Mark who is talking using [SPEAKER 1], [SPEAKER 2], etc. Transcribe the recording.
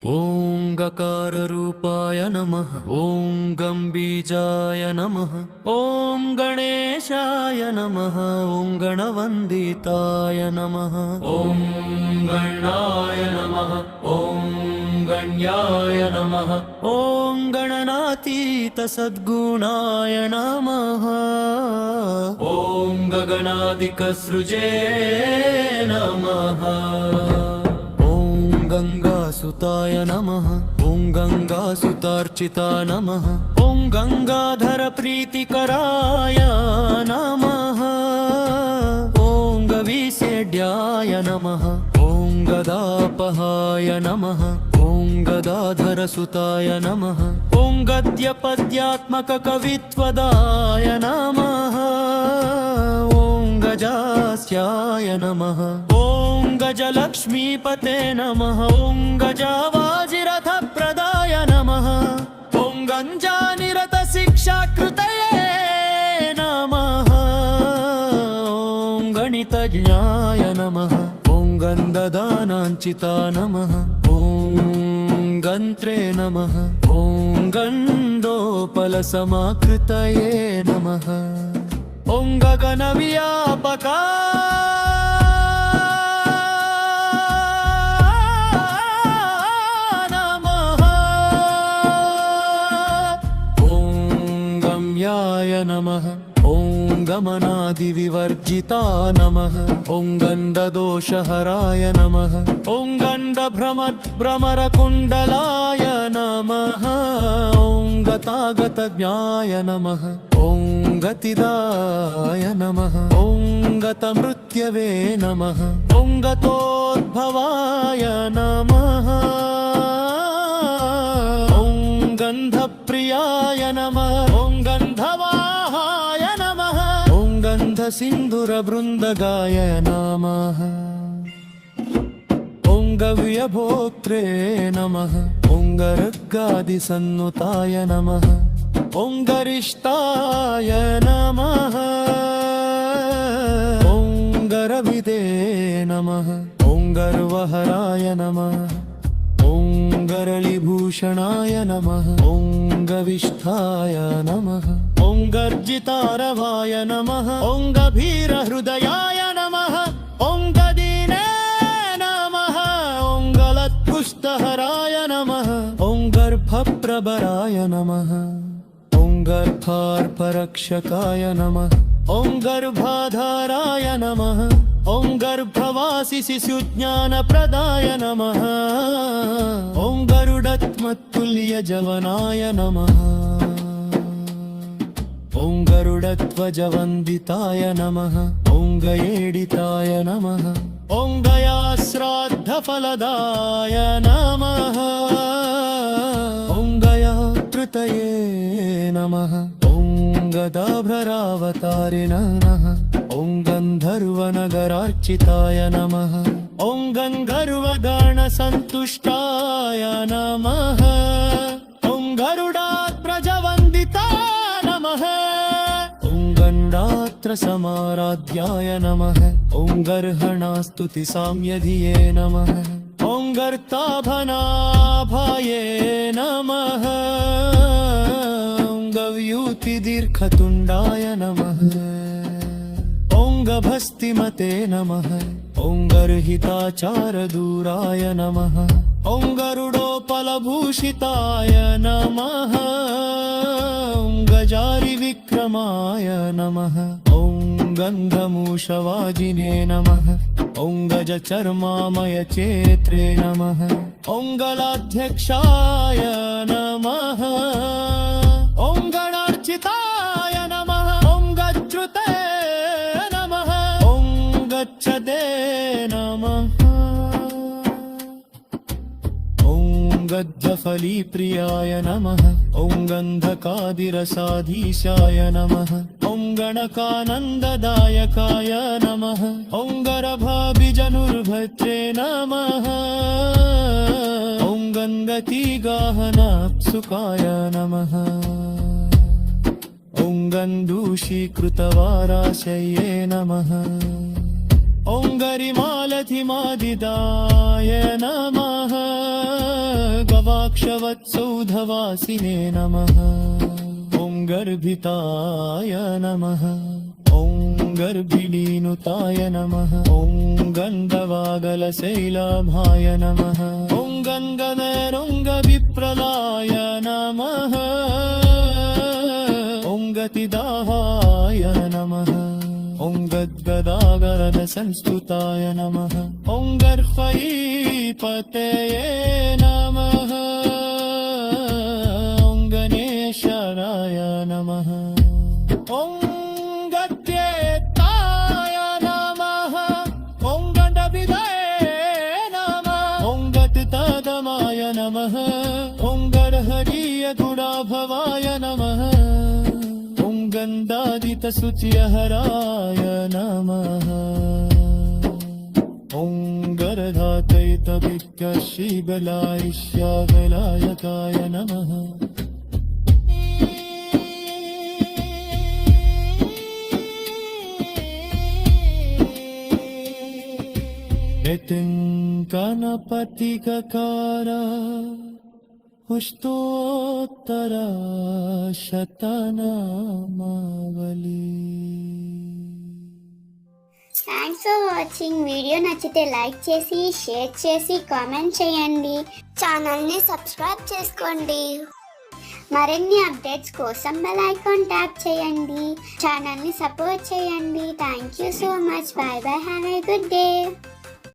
[SPEAKER 1] ॐ गकाररूपाय नमः। ॐ गम्बीजाय नमः। ॐ गणेशाय नमः। ॐ गणवन्दिताय नमः। ॐ गणाय नमः। ॐ गण्याय नमः। ॐ गणनातीत सद्गुणाय नमः। ॐ गगनादिकसृजे नमः। गंगासुताय नमः। ॐ गंगासुतार्चिता नमः। ॐ गंगाधर प्रीतिकराय नमः। ॐ गविसेड्याय नमः। ॐ गदापहाय नमः। ॐ गदाधरसुताय नमः। ॐ गद्यपद्यात्मक कवित्वदाय नमः। ॐ गजास्याय नमः। ॐ गजलक्ष्मीपते नमः। ॐ गजावाजिरथप्रदाय नमः। ॐ गञ्जानिरतशिक्षाकृतये नमः। ॐ गणितज्ञाय नमः। ॐ गन्धदानाञ्चिता नमः। ॐ गन्त्रे नमः। ॐ गण्डोपलसमाकृतये नमः। ॐ गगनव्यापका नमः। ॐ गमनादिविवर्जिता नमः। ॐ गन्धदोषहराय नमः। ॐ गण्डभ्रमरकुण्डलाय नमः। ॐ गतागतज्ञाय नमः। ॐ गतिदाय नमः। ॐ गतमृत्यवे नमः। ॐ गतोद्भवाय नमः। ॐ गन्धप्रियाय नमः। ॐ गन्धवाहाय नमः। ॐ गन्धसिन्धुरबृन्दगाय नमः। ॐ गव्यभोक्त्रे नमः। ॐ गर्गादिसन्नुताय नमः। ॐ गरिष्ठाय नमः। ॐ गरविदे नमः। ॐ गर्वहराय नमः। ॐ गरलिभूषणाय नमः। ॐ गविष्ठाय नमः। ॐ गर्जितारवाय नमः। ॐ गभीरहृदयाय नमः। ॐ गदीने नमः। ॐ गलत्कुष्ठहराय नमः। ॐ गर्भप्रबराय नमः। ॐ गर्भार्परक्षकाय नमः। ॐ गर्भाधाराय नमः। ॐ गर्भवासि शिशुज्ञानप्रदाय नमः। ॐ गरुडत्मत्तुल्यजवनाय नमः। ॐ गरुडध्वजवन्दिताय नमः। ॐ गयेडिताय नमः। ॐ गयाश्राद्धफलदाय नमः। ॐ गयाकृतये नमः। ॐ गदाभ्ररावतारिणः। ॐ गन्धर्वनगरार्चिताय नमः। ॐ गन्धर्वगणसन्तुष्टाय नमः। ॐ गरुडात्प्रजवन्दिताय नमः। ॐ गण्डात्रसमाराध्याय नमः। ॐ गर्हणास्तुतिसाम्यधिये नमः। ॐ गर्ताभनाभाये नमः। ॐ गव्यूतिदीर्घतुण्डाय नमः। ॐ गभस्तिमते नमः। ॐ गर्हिताचारदूराय नमः। ॐ गरुडोपलभूषिताय नमः। ॐ गजारिविक्रमाय नमः। ॐ गन्धमूषवाजिने नमः। ॐ गजचर्मामयचेत्रे नमः। ॐ गलाध्यक्षाय नमः। ॐ गणार्चिताय नमः। ॐ गच्छ्रुते नमः। ॐ गच्छदे नमः। ॐ गद्धफलीप्रियाय नमः। ॐ गन्धकादिरसाधीशाय नमः। ॐ गणकानन्ददायकाय नमः। ॐ गरभाभिजनुर्भद्रे नमः। ॐ गङ्गतीगाहनाप्सुकाय नमः। ॐ गन्धूषीकृतवाराशये नमः। ॐ गरिमालधिमादिदाय नमः गवाक्षवत्सौधवासिने नमः ॐ गर्भिताय नमः ॐ गर्भिणीनुताय नमः ॐ गन्धवागलशैलाभाय नमः ॐ गङ्गनैरुङ्गविप्रलाय नमः ॐ गतिदाहाय नमः ॐ गद्गदागरदसंस्तुताय नमः ॐ गर्भैपतये नमः ॐ गणेशाय नमः ॐ गत्येताय नमः ॐ गण्डविदये नमः ॐ गतितदमाय नमः ॐ गर्हरीयगुडाभवाय नमः ॐ गन्धादितशुचिहराय नमः ॐ गरधातैतभिक्यशीबलायिष्याबलायकाय नमः गणपतिगकार पुष्टोत्तरा शतनामावली.
[SPEAKER 2] Thanks for watching. వీడియో నచ్చితే లైక్ చేసి షేర్ చేసి కామెంట్ చేయండి. ఛానల్ని సబ్స్క్రైబ్ చేసుకోండి. మరిన్ని అప్డేట్స్ కోసం బెల్ ఐకాన్ ట్యాప్ చేయండి. ఛానల్ని సపోర్ట్ చేయండి. Thank you so much. By by. Have a good day.